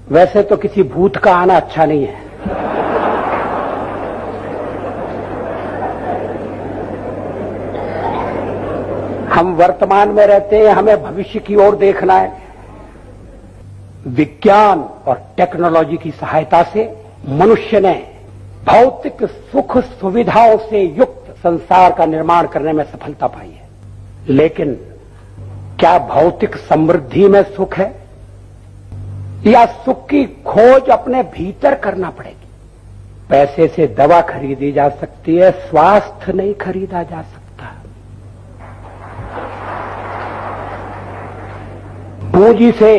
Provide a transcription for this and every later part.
वैसे तो किसी भूत का आना अच्छा नहीं है। हम वर्तमान में रहते हैं, हमें भविष्य की ओर देखना है। विज्ञान और टेक्नोलॉजी की सहायता से मनुष्य ने भौतिक सुख सुविधाओं से युक्त संसार का निर्माण करने में सफलता पाई है। लेकिन क्या भौतिक समृद्धि में सुख है, या सुख की खोज अपने भीतर करना पड़ेगी? पैसे से दवा खरीदी जा सकती है, स्वास्थ्य नहीं खरीदा जा सकता। पूंजी से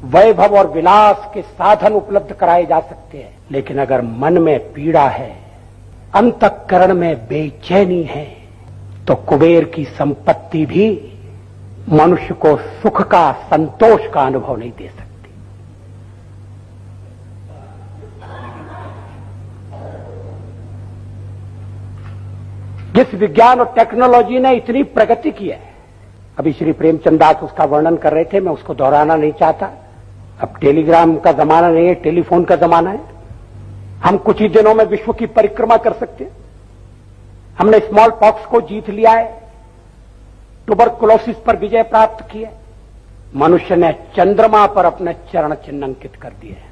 वैभव और विलास के साधन उपलब्ध कराए जा सकते हैं, लेकिन अगर मन में पीड़ा है, अंतःकरण में बेचैनी है, तो कुबेर की संपत्ति भी मनुष्य को सुख का, संतोष का अनुभव नहीं दे सकती। जिस विज्ञान और टेक्नोलॉजी ने इतनी प्रगति की है, अभी श्री प्रेमचंद दास उसका वर्णन कर रहे थे, मैं उसको दोहराना नहीं चाहता। अब टेलीग्राम का जमाना नहीं है, टेलीफोन का जमाना है। हम कुछ ही दिनों में विश्व की परिक्रमा कर सकते हैं। हमने स्मॉल पॉक्स को जीत लिया है, ट्यूबरकुलोसिस पर विजय प्राप्त की है। मनुष्य ने चंद्रमा पर अपने चरण चिन्ह अंकित कर दिए हैं।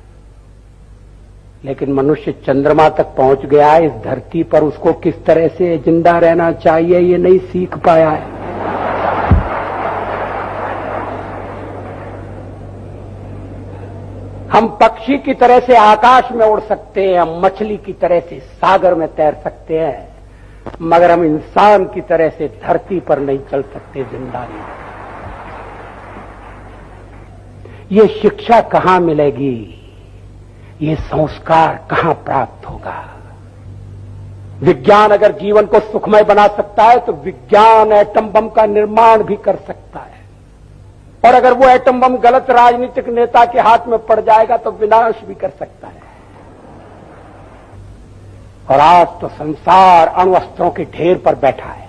लेकिन मनुष्य चंद्रमा तक पहुंच गया है, इस धरती पर उसको किस तरह से जिंदा रहना चाहिए ये नहीं सीख पाया है। हम पक्षी की तरह से आकाश में उड़ सकते हैं, हम मछली की तरह से सागर में तैर सकते हैं, मगर हम इंसान की तरह से धरती पर नहीं चल सकते जिंदा नहीं। ये शिक्षा कहां मिलेगी, ये संस्कार कहां प्राप्त होगा? विज्ञान अगर जीवन को सुखमय बना सकता है तो विज्ञान एटम बम का निर्माण भी कर सकता है, और अगर वो एटम बम गलत राजनीतिक नेता के हाथ में पड़ जाएगा तो विनाश भी कर सकता है। और आज तो संसार अण्वस्त्रों के ढेर पर बैठा है।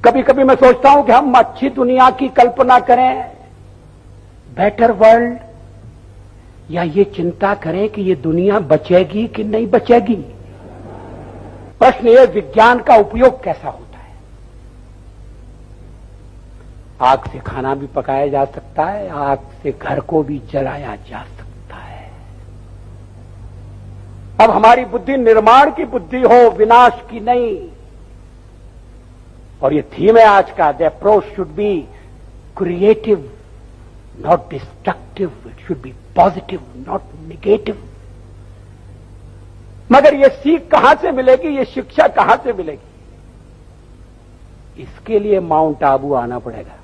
कभी कभी मैं सोचता हूं कि हम अच्छी दुनिया की कल्पना करें, बेटर वर्ल्ड, या ये चिंता करें कि ये दुनिया बचेगी कि नहीं बचेगी। प्रश्न ये, विज्ञान का उपयोग कैसा होता है? आग से खाना भी पकाया जा सकता है, आग से घर को भी जलाया जा सकता है। अब हमारी बुद्धि निर्माण की बुद्धि हो, विनाश की नहीं। और ये थीम है आज का, the approach should be creative not destructive, it should be positive not negative. मगर ये सीख कहां से मिलेगी, ये शिक्षा कहां से मिलेगी? इसके लिए माउंट आबू आना पड़ेगा।